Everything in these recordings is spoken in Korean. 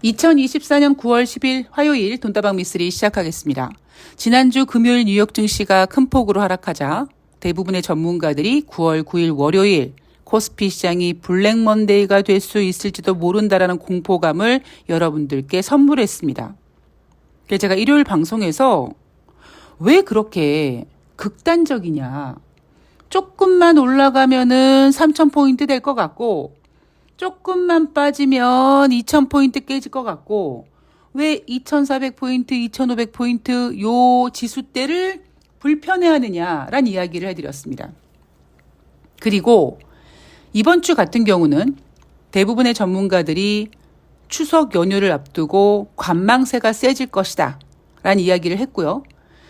2024년 9월 10일 화요일 돈다방 미쓰리 시작하겠습니다. 지난주 금요일 뉴욕 증시가 큰 폭으로 하락하자 대부분의 전문가들이 9월 9일 월요일 코스피 시장이 블랙 먼데이가 될 수 있을지도 모른다라는 공포감을 여러분들께 선물했습니다. 그래서 제가 일요일 방송에서 왜 그렇게 극단적이냐. 조금만 올라가면은 3,000포인트 될 것 같고 조금만 빠지면 2,000포인트 깨질 것 같고 왜 2,400포인트, 2,500포인트 요 지수대를 불편해하느냐라는 이야기를 해드렸습니다. 그리고 이번 주 같은 경우는 대부분의 전문가들이 추석 연휴를 앞두고 관망세가 세질 것이다 라는 이야기를 했고요.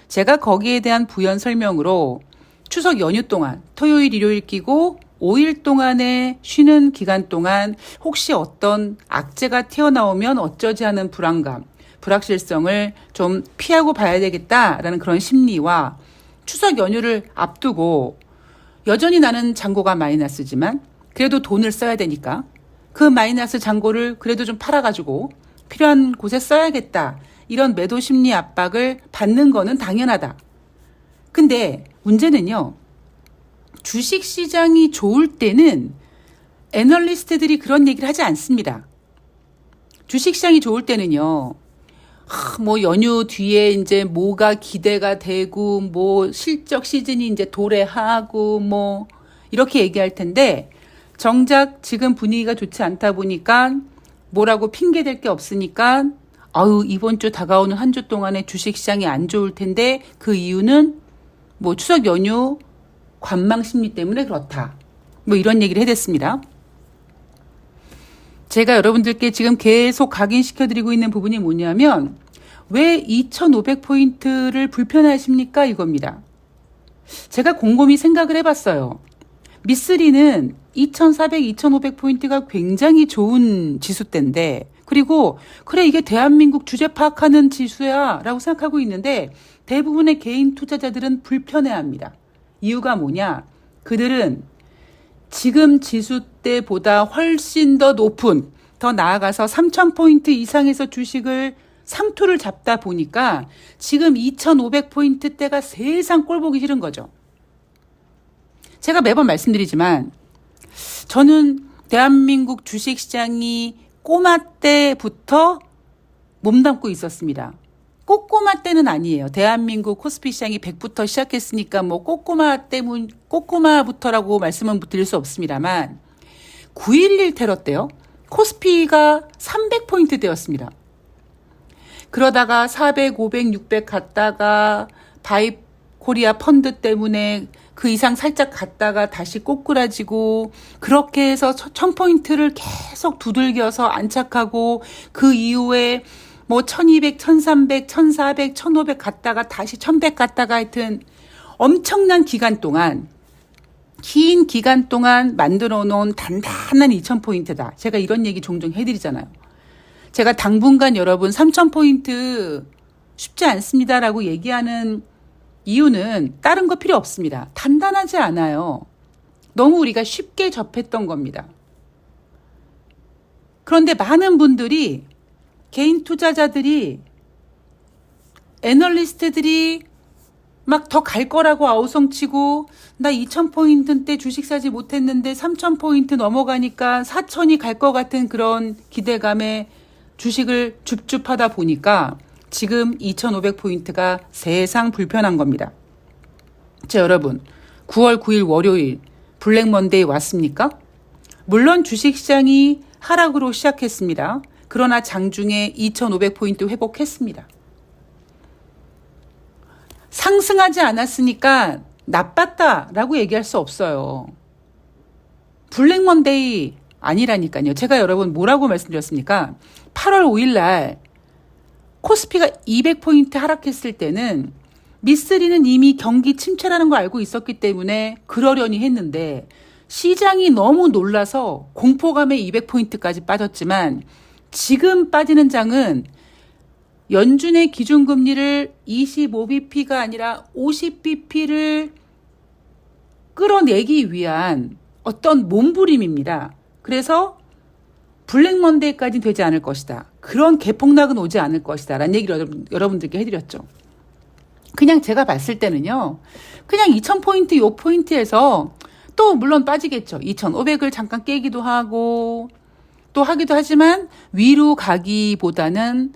제가 거기에 대한 부연 설명으로 추석 연휴 동안 토요일, 일요일 끼고 5일 동안의 쉬는 기간 동안 혹시 어떤 악재가 튀어나오면 어쩌지 하는 불안감, 불확실성을 좀 피하고 봐야 되겠다라는 그런 심리와 추석 연휴를 앞두고 여전히 나는 잔고가 마이너스지만 그래도 돈을 써야 되니까 그 마이너스 잔고를 그래도 좀 팔아가지고 필요한 곳에 써야겠다. 이런 매도 심리 압박을 받는 거는 당연하다. 근데 문제는요. 주식시장이 좋을 때는 애널리스트들이 그런 얘기를 하지 않습니다. 주식시장이 좋을 때는요. 뭐 연휴 뒤에 이제 뭐가 기대가 되고 뭐 실적 시즌이 이제 도래하고 뭐 이렇게 얘기할 텐데 정작 지금 분위기가 좋지 않다 보니까 뭐라고 핑계댈 게 없으니까 이번 주 다가오는 한 주 동안에 주식시장이 안 좋을 텐데 그 이유는 뭐 추석 연휴 관망 심리 때문에 그렇다. 뭐 이런 얘기를 해댔습니다. 제가 여러분들께 지금 계속 각인시켜드리고 있는 부분이 뭐냐면 왜 2,500포인트를 불편하십니까? 이겁니다. 제가 곰곰이 생각을 해봤어요. 미쓰리는 2,400, 2,500포인트가 굉장히 좋은 지수대인데 그리고 그래 이게 대한민국 주제 파악하는 지수야 라고 생각하고 있는데 대부분의 개인 투자자들은 불편해합니다. 이유가 뭐냐? 그들은 지금 지수대보다 훨씬 더 높은, 더 나아가서 3,000포인트 이상에서 주식을 상투를 잡다 보니까 지금 2,500포인트대가 세상 꼴 보기 싫은 거죠. 제가 매번 말씀드리지만 저는 대한민국 주식시장이 꼬마 때부터 몸담고 있었습니다. 꼬꼬마 때는 아니에요. 대한민국 코스피 시장이 100부터 시작했으니까 뭐 꼬꼬마부터라고 말씀은 드릴 수 없습니다만 9.11 테러 때요. 코스피가 300포인트 되었습니다. 그러다가 400, 500, 600 갔다가 바이 코리아 펀드 때문에 그 이상 살짝 갔다가 다시 꼬꾸라지고 그렇게 해서 1,000포인트를 계속 두들겨서 안착하고 그 이후에 뭐 1200, 1300, 1400, 1500 갔다가 다시 1100 갔다가 하여튼 엄청난 기간 동안 긴 기간 동안 만들어 놓은 단단한 2,000포인트다. 제가 이런 얘기 종종 해드리잖아요. 제가 당분간 여러분 3,000포인트 쉽지 않습니다라고 얘기하는 이유는 다른 거 필요 없습니다. 단단하지 않아요. 너무 우리가 쉽게 접했던 겁니다. 그런데 많은 분들이 개인 투자자들이 애널리스트들이 막 더 갈 거라고 아우성치고 나 2,000포인트 때 주식 사지 못했는데 3,000포인트 넘어가니까 4,000이 갈 것 같은 그런 기대감에 주식을 줍줍하다 보니까 지금 2,500포인트가 세상 불편한 겁니다. 자, 여러분 9월 9일 월요일 블랙 먼데이 왔습니까? 물론 주식시장이 하락으로 시작했습니다. 그러나 장중에 2,500포인트 회복했습니다. 상승하지 않았으니까 나빴다라고 얘기할 수 없어요. 블랙 먼데이 아니라니까요. 제가 여러분 뭐라고 말씀드렸습니까? 8월 5일 날 코스피가 200포인트 하락했을 때는 미쓰리는 이미 경기 침체라는 걸 알고 있었기 때문에 그러려니 했는데 시장이 너무 놀라서 공포감에 200포인트까지 빠졌지만 지금 빠지는 장은 연준의 기준금리를 25bp가 아니라 50bp를 끌어내기 위한 어떤 몸부림입니다. 그래서 블랙 먼데이까지는 되지 않을 것이다. 그런 개폭락은 오지 않을 것이다. 라는 얘기를 여러분들께 해드렸죠. 그냥 제가 봤을 때는요. 그냥 2000포인트 요 포인트에서 또 물론 빠지겠죠. 2500을 잠깐 깨기도 하고 또 하기도 하지만 위로 가기보다는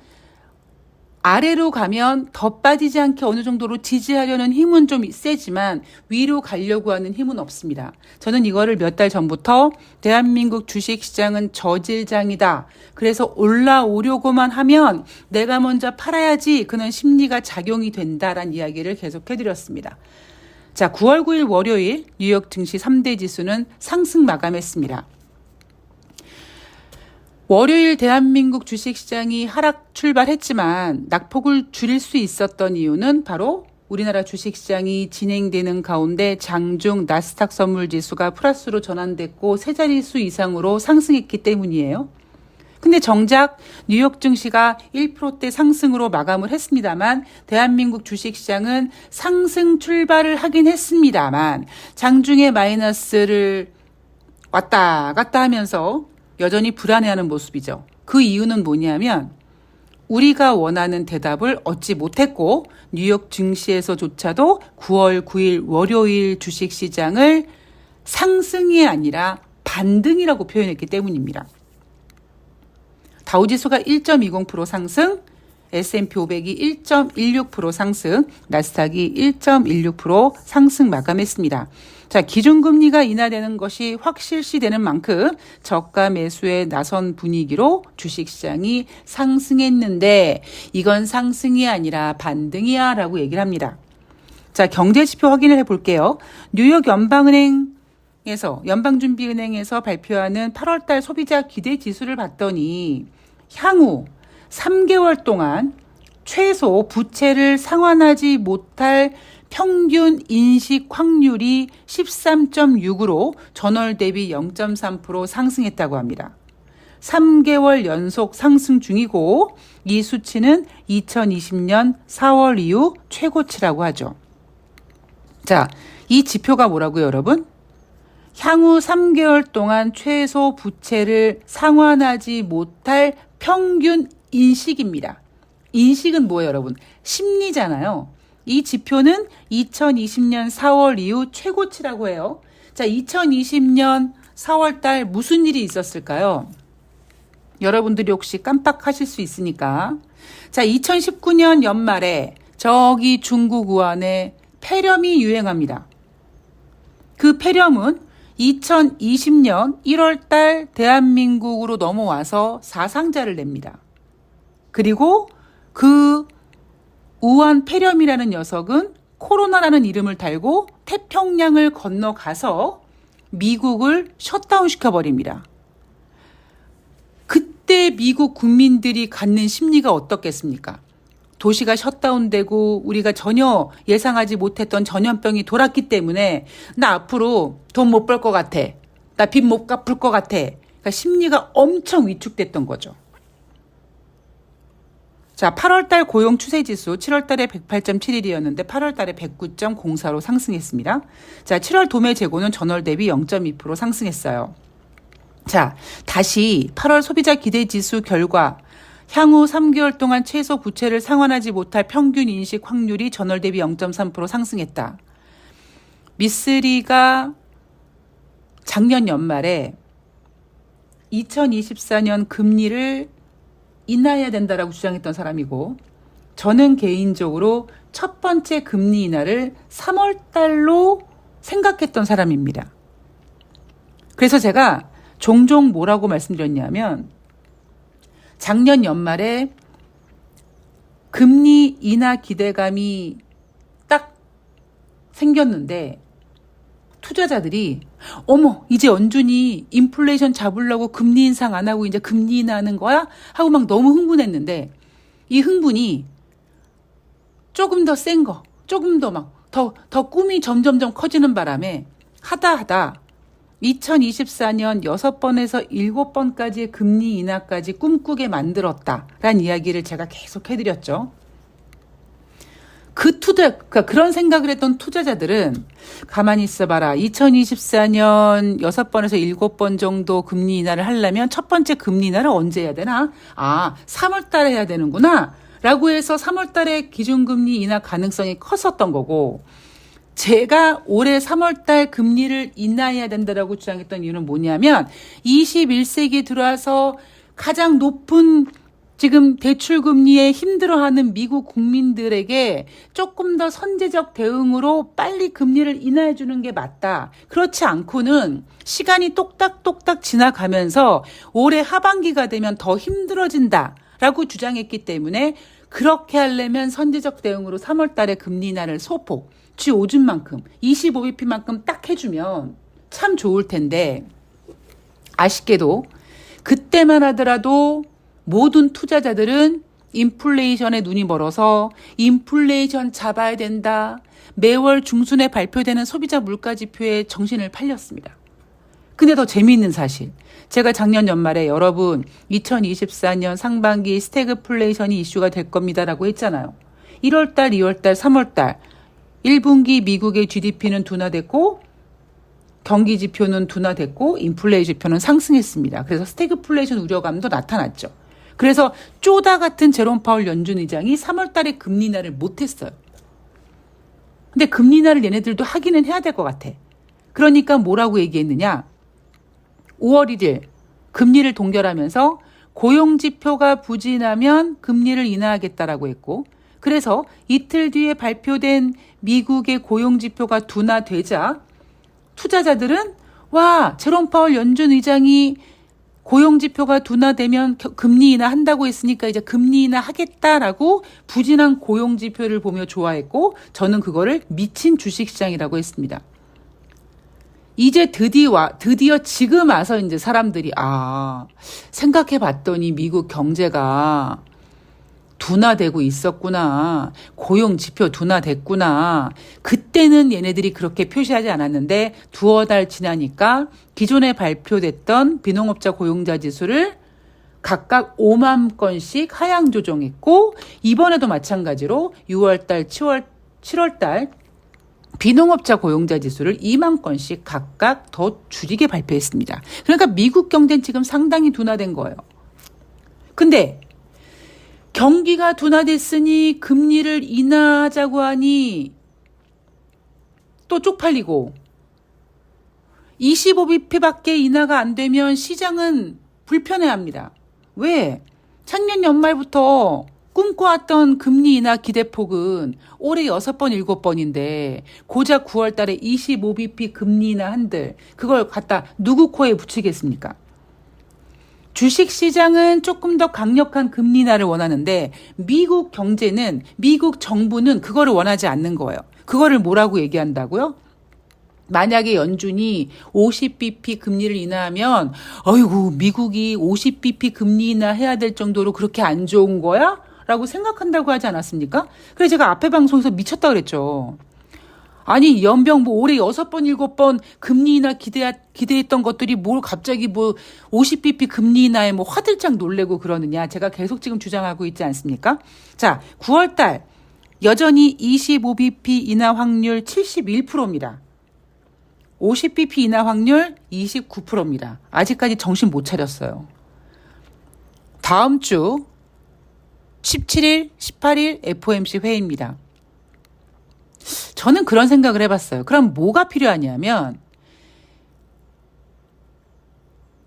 아래로 가면 더 빠지지 않게 어느 정도로 지지하려는 힘은 좀 세지만 위로 가려고 하는 힘은 없습니다. 저는 이거를 몇 달 전부터 대한민국 주식시장은 저질장이다. 그래서 올라오려고만 하면 내가 먼저 팔아야지 그런 심리가 작용이 된다라는 이야기를 계속 해드렸습니다. 자, 9월 9일 월요일 뉴욕 증시 3대 지수는 상승 마감했습니다. 월요일 대한민국 주식시장이 하락 출발했지만 낙폭을 줄일 수 있었던 이유는 바로 우리나라 주식시장이 진행되는 가운데 장중 나스닥 선물지수가 플러스로 전환됐고 세 자릿수 이상으로 상승했기 때문이에요. 근데 정작 뉴욕 증시가 1%대 상승으로 마감을 했습니다만 대한민국 주식시장은 상승 출발을 하긴 했습니다만 장중에 마이너스를 왔다 갔다 하면서 여전히 불안해하는 모습이죠. 그 이유는 뭐냐면 우리가 원하는 대답을 얻지 못했고 뉴욕 증시에서조차도 9월 9일 월요일 주식시장을 상승이 아니라 반등이라고 표현했기 때문입니다. 다우지수가 1.20% 상승, S&P 500이 1.16% 상승, 나스닥이 1.16% 상승 마감했습니다. 자, 기준금리가 인하되는 것이 확실시되는 만큼 저가 매수에 나선 분위기로 주식시장이 상승했는데 이건 상승이 아니라 반등이야 라고 얘기를 합니다. 자, 경제지표 확인을 해볼게요. 뉴욕 연방준비은행에서 발표하는 8월달 소비자 기대지수를 봤더니 향후 3개월 동안 최소 부채를 상환하지 못할 평균 인식 확률이 13.6으로 전월 대비 0.3% 상승했다고 합니다. 3개월 연속 상승 중이고 이 수치는 2020년 4월 이후 최고치라고 하죠. 자, 이 지표가 뭐라고요, 여러분? 향후 3개월 동안 최소 부채를 상환하지 못할 평균 인식입니다. 인식은 뭐예요, 여러분? 심리잖아요. 이 지표는 2020년 4월 이후 최고치라고 해요. 자, 2020년 4월 달 무슨 일이 있었을까요? 여러분들이 혹시 깜빡하실 수 있으니까. 자, 2019년 연말에 저기 중국 우한에 폐렴이 유행합니다. 그 폐렴은 2020년 1월 달 대한민국으로 넘어와서 사상자를 냅니다. 그리고 그 우한 폐렴이라는 녀석은 코로나라는 이름을 달고 태평양을 건너가서 미국을 셧다운 시켜버립니다. 그때 미국 국민들이 갖는 심리가 어떻겠습니까? 도시가 셧다운되고 우리가 전혀 예상하지 못했던 전염병이 돌았기 때문에 나 앞으로 돈 못 벌 것 같아. 나 빚 못 갚을 것 같아. 그러니까 심리가 엄청 위축됐던 거죠. 자, 8월달 고용 추세지수 7월달에 108.71이었는데 8월달에 109.04로 상승했습니다. 자, 7월 도매 재고는 전월 대비 0.2% 상승했어요. 자, 다시 8월 소비자 기대지수 결과 향후 3개월 동안 최소 부채를 상환하지 못할 평균 인식 확률이 전월 대비 0.3% 상승했다. 미쓰리가 작년 연말에 2024년 금리를 인하해야 된다라고 주장했던 사람이고 저는 개인적으로 첫 번째 금리 인하를 3월 달로 생각했던 사람입니다. 그래서 제가 종종 뭐라고 말씀드렸냐면 작년 연말에 금리 인하 기대감이 딱 생겼는데 투자자들이 어머 이제 연준이 인플레이션 잡으려고 금리 인상 안 하고 이제 금리 인하하는 거야? 하고 막 너무 흥분했는데 이 흥분이 조금 더 센 거, 조금 더 막 더 꿈이 점점점 커지는 바람에 하다 2024년 6번에서 7번까지의 금리 인하까지 꿈꾸게 만들었다라는 이야기를 제가 계속 해드렸죠. 그러니까 그런 생각을 했던 투자자들은 가만히 있어봐라. 2024년 6번에서 7번 정도 금리 인하를 하려면 첫 번째 금리 인하를 언제 해야 되나? 3월 달에 해야 되는구나. 라고 해서 3월 달에 기준금리 인하 가능성이 컸었던 거고, 제가 올해 3월 달 금리를 인하해야 된다라고 주장했던 이유는 뭐냐면 21세기 들어와서 가장 높은 지금 대출금리에 힘들어하는 미국 국민들에게 조금 더 선제적 대응으로 빨리 금리를 인하해 주는 게 맞다. 그렇지 않고는 시간이 똑딱똑딱 지나가면서 올해 하반기가 되면 더 힘들어진다라고 주장했기 때문에 그렇게 하려면 선제적 대응으로 3월 달에 금리 인하를 소폭, G50만큼, 25bp만큼 딱 해주면 참 좋을 텐데 아쉽게도 그때만 하더라도 모든 투자자들은 인플레이션에 눈이 멀어서 인플레이션 잡아야 된다. 매월 중순에 발표되는 소비자 물가지표에 정신을 팔렸습니다. 근데 더 재미있는 사실. 제가 작년 연말에 여러분 2024년 상반기 스태그플레이션이 이슈가 될 겁니다라고 했잖아요. 1월달, 2월달, 3월달 1분기 미국의 GDP는 둔화됐고 경기 지표는 둔화됐고 인플레이 지표는 상승했습니다. 그래서 스태그플레이션 우려감도 나타났죠. 그래서 쪼다 같은 제롬 파월 연준 의장이 3월 달에 금리 인하를 못했어요. 근데 금리 인하를 얘네들도 하기는 해야 될 것 같아. 그러니까 뭐라고 얘기했느냐. 5월 1일 금리를 동결하면서 고용지표가 부진하면 금리를 인하하겠다라고 했고, 그래서 이틀 뒤에 발표된 미국의 고용지표가 둔화되자 투자자들은 와, 제롬 파월 연준 의장이 고용지표가 둔화되면 금리 인하 한다고 했으니까 이제 금리 인하 하겠다라고 부진한 고용지표를 보며 좋아했고, 저는 그거를 미친 주식시장이라고 했습니다. 이제 드디어 지금 와서 이제 사람들이 생각해 봤더니 미국 경제가 둔화되고 있었구나. 고용 지표 둔화됐구나. 그때는 얘네들이 그렇게 표시하지 않았는데 두어 달 지나니까 기존에 발표됐던 비농업자 고용자 지수를 각각 5만 건씩 하향 조정했고, 이번에도 마찬가지로 6월 달, 7월 달 비농업자 고용자 지수를 2만 건씩 각각 더 줄이게 발표했습니다. 그러니까 미국 경제는 지금 상당히 둔화된 거예요. 근데 경기가 둔화됐으니 금리를 인하하자고 하니 또 쪽팔리고 25bp밖에 인하가 안 되면 시장은 불편해합니다. 왜? 작년 연말부터 꿈꿔왔던 금리 인하 기대폭은 올해 6번, 7번인데 고작 9월 달에 25bp 금리 인하 한들 그걸 갖다 누구 코에 붙이겠습니까? 주식시장은 조금 더 강력한 금리 인하를 원하는데 미국 경제는, 미국 정부는 그거를 원하지 않는 거예요. 그거를 뭐라고 얘기한다고요? 만약에 연준이 50bp 금리를 인하하면 어이구 미국이 50bp 금리 인하해야 될 정도로 그렇게 안 좋은 거야? 라고 생각한다고 하지 않았습니까? 그래서 제가 앞에 방송에서 미쳤다 그랬죠. 아니 연병 올해 6번 7번 금리 인하 기대했던 것들이 뭘 갑자기 50bp 금리 인하에 화들짝 놀래고 그러느냐. 제가 계속 지금 주장하고 있지 않습니까? 자, 9월 달 여전히 25bp 인하 확률 71%입니다. 50bp 인하 확률 29%입니다. 아직까지 정신 못 차렸어요. 다음 주 17일, 18일 FOMC 회의입니다. 저는 그런 생각을 해봤어요. 그럼 뭐가 필요하냐면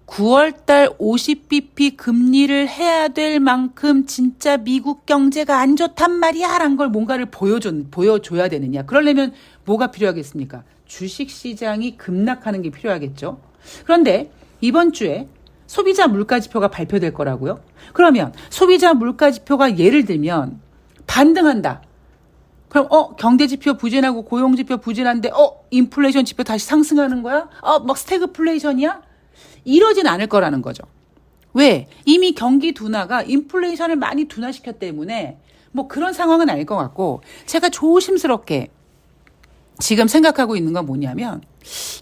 9월달 50bp 금리를 해야 될 만큼 진짜 미국 경제가 안 좋단 말이야 라는 걸 뭔가를 보여줘야 되느냐. 그러려면 뭐가 필요하겠습니까? 주식시장이 급락하는 게 필요하겠죠. 그런데 이번 주에 소비자 물가지표가 발표될 거라고요. 그러면 소비자 물가지표가 예를 들면 반등한다. 그럼 경제지표 부진하고 고용지표 부진한데 인플레이션 지표 다시 상승하는 거야? 막 스태그플레이션이야? 이러진 않을 거라는 거죠. 왜? 이미 경기 둔화가 인플레이션을 많이 둔화시켰기 때문에 그런 상황은 아닐 것 같고, 제가 조심스럽게 지금 생각하고 있는 건 뭐냐면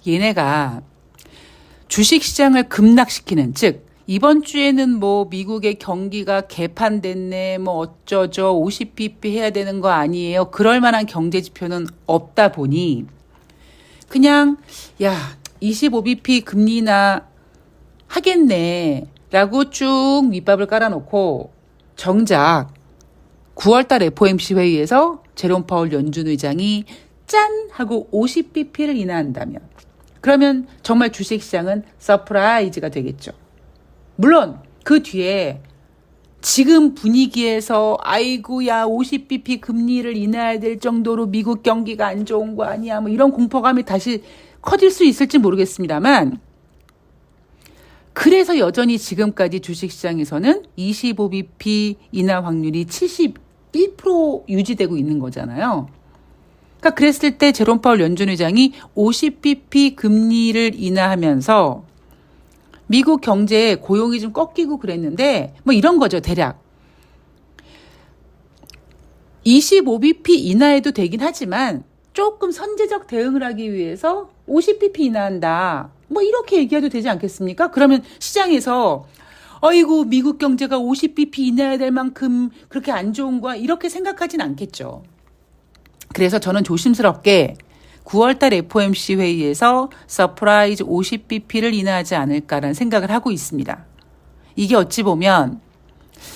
얘네가 주식시장을 급락시키는, 즉 이번 주에는 뭐 미국의 경기가 개판됐네, 뭐 어쩌죠, 50bp 해야 되는 거 아니에요. 그럴 만한 경제 지표는 없다 보니 그냥 야 25bp 금리 인하 하겠네 라고 쭉 밑밥을 깔아놓고 정작 9월달 FOMC 회의에서 제롬 파월 연준 의장이 짠 하고 50bp를 인하한다면 그러면 정말 주식시장은 서프라이즈가 되겠죠. 물론 그 뒤에 지금 분위기에서 아이고야 50bp 금리를 인하해야 될 정도로 미국 경기가 안 좋은 거 아니야 뭐 이런 공포감이 다시 커질 수 있을지 모르겠습니다만 그래서 여전히 지금까지 주식시장에서는 25bp 인하 확률이 71% 유지되고 있는 거잖아요. 그러니까 그랬을 때 제롬 파월 연준 의장이 50bp 금리를 인하하면서 미국 경제에 고용이 좀 꺾이고 그랬는데 뭐 이런 거죠. 대략 25bp 인하해도 되긴 하지만 조금 선제적 대응을 하기 위해서 50bp 인하한다. 뭐 이렇게 얘기해도 되지 않겠습니까? 그러면 시장에서 어이구 미국 경제가 50bp 인하해야 될 만큼 그렇게 안 좋은 거야 이렇게 생각하진 않겠죠. 그래서 저는 조심스럽게 9월달 FOMC 회의에서 서프라이즈 50bp를 인하하지 않을까라는 생각을 하고 있습니다. 이게 어찌 보면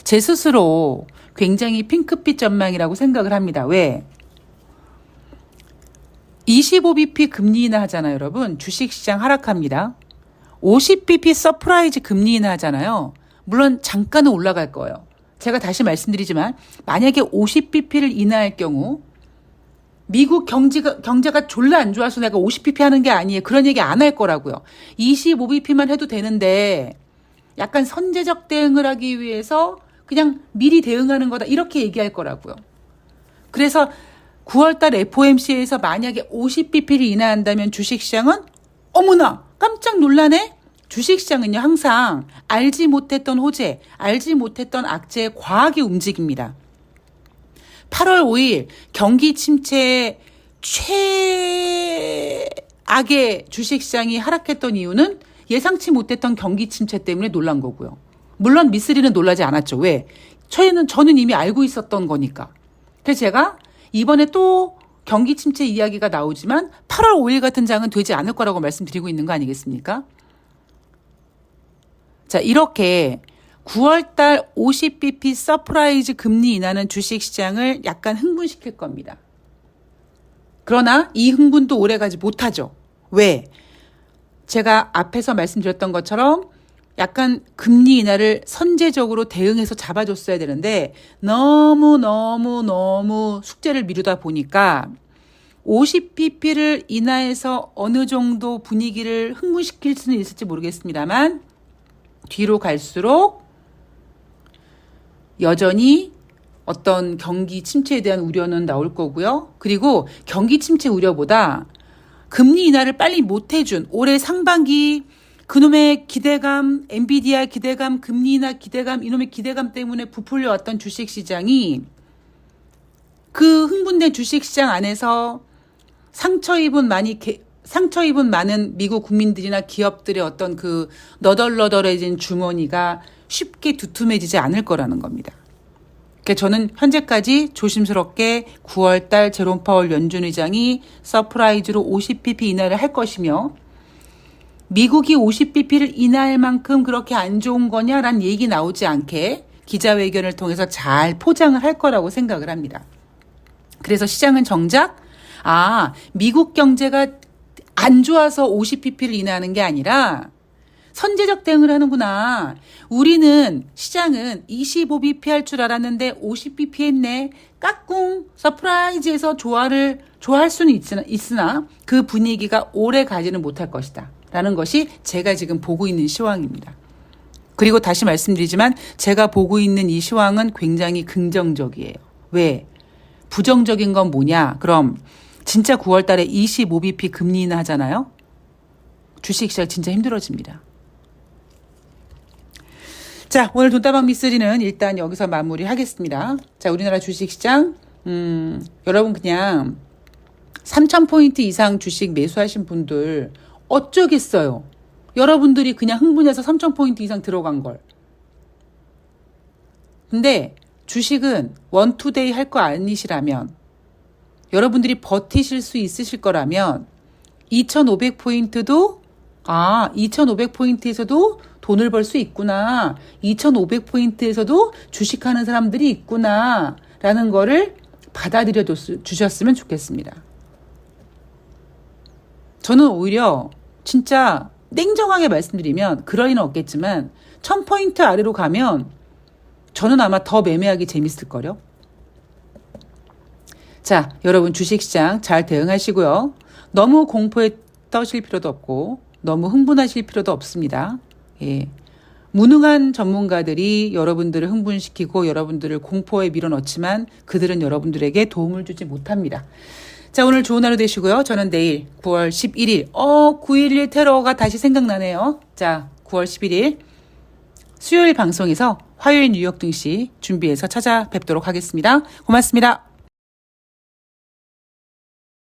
제 스스로 굉장히 핑크빛 전망이라고 생각을 합니다. 왜? 25bp 금리 인하 하잖아요, 여러분. 주식시장 하락합니다. 50bp 서프라이즈 금리 인하 하잖아요. 물론 잠깐은 올라갈 거예요. 제가 다시 말씀드리지만 만약에 50bp를 인하할 경우 미국 경제가 졸라 안 좋아서 내가 50bp 하는 게 아니에요. 그런 얘기 안 할 거라고요. 25bp만 해도 되는데 약간 선제적 대응을 하기 위해서 그냥 미리 대응하는 거다. 이렇게 얘기할 거라고요. 그래서 9월달 FOMC에서 만약에 50bp를 인하한다면 주식시장은 어머나 깜짝 놀라네. 주식시장은요 항상 알지 못했던 호재, 알지 못했던 악재에 과하게 움직입니다. 8월 5일 경기 침체의 최악의 주식시장이 하락했던 이유는 예상치 못했던 경기 침체 때문에 놀란 거고요. 물론 미쓰리는 놀라지 않았죠. 왜? 저는 이미 알고 있었던 거니까. 그래서 제가 이번에 또 경기 침체 이야기가 나오지만 8월 5일 같은 장은 되지 않을 거라고 말씀드리고 있는 거 아니겠습니까? 자, 이렇게 9월달 50bp 서프라이즈 금리 인하는 주식시장을 약간 흥분시킬 겁니다. 그러나 이 흥분도 오래가지 못하죠. 왜? 제가 앞에서 말씀드렸던 것처럼 약간 금리 인하를 선제적으로 대응해서 잡아줬어야 되는데 너무 숙제를 미루다 보니까 50bp를 인하해서 어느 정도 분위기를 흥분시킬 수는 있을지 모르겠습니다만 뒤로 갈수록 여전히 어떤 경기 침체에 대한 우려는 나올 거고요. 그리고 경기 침체 우려보다 금리 인하를 빨리 못 해준 올해 상반기 그놈의 기대감, 엔비디아 기대감, 금리 인하 기대감, 이놈의 기대감 때문에 부풀려 왔던 주식시장이 그 흥분된 주식시장 안에서 상처 입은 많은 미국 국민들이나 기업들의 어떤 그 너덜너덜해진 주머니가 쉽게 두툼해지지 않을 거라는 겁니다. 그러니까 저는 현재까지 조심스럽게 9월달 제롬 파월 연준 의장이 서프라이즈로 50bp 인하를 할 것이며 미국이 50bp를 인하할 만큼 그렇게 안 좋은 거냐라는 얘기 나오지 않게 기자회견을 통해서 잘 포장을 할 거라고 생각을 합니다. 그래서 시장은 정작 미국 경제가 안 좋아서 50bp를 인하하는 게 아니라 선제적 대응을 하는구나. 우리는 시장은 25bp 할 줄 알았는데 50bp 했네. 까꿍 서프라이즈에서 좋아할 수는 있으나 그 분위기가 오래 가지는 못할 것이다. 라는 것이 제가 지금 보고 있는 시황입니다. 그리고 다시 말씀드리지만 제가 보고 있는 이 시황은 굉장히 긍정적이에요. 왜? 부정적인 건 뭐냐? 그럼 진짜 9월 달에 25bp 금리 인하 하잖아요. 주식시장 진짜 힘들어집니다. 자, 오늘 돈다방 미쓰리는 일단 여기서 마무리하겠습니다. 자, 우리나라 주식시장 여러분 그냥 3,000포인트 이상 주식 매수하신 분들 어쩌겠어요. 여러분들이 그냥 흥분해서 3,000포인트 이상 들어간 걸. 근데 주식은 원투데이 할 거 아니시라면, 여러분들이 버티실 수 있으실 거라면 2,500포인트도 2,500포인트에서도 돈을 벌 수 있구나. 2,500포인트에서도 주식하는 사람들이 있구나. 라는 거를 받아들여 주셨으면 좋겠습니다. 저는 오히려 진짜 냉정하게 말씀드리면 그럴 리는 없겠지만 1,000포인트 아래로 가면 저는 아마 더 매매하기 재밌을걸요. 자, 여러분 주식시장 잘 대응하시고요. 너무 공포에 떠실 필요도 없고 너무 흥분하실 필요도 없습니다. 예. 무능한 전문가들이 여러분들을 흥분시키고 여러분들을 공포에 밀어넣지만 그들은 여러분들에게 도움을 주지 못합니다. 자, 오늘 좋은 하루 되시고요. 저는 내일 9월 11일 9.11 테러가 다시 생각나네요. 자, 9월 11일 수요일 방송에서 화요일 뉴욕 증시 준비해서 찾아뵙도록 하겠습니다. 고맙습니다.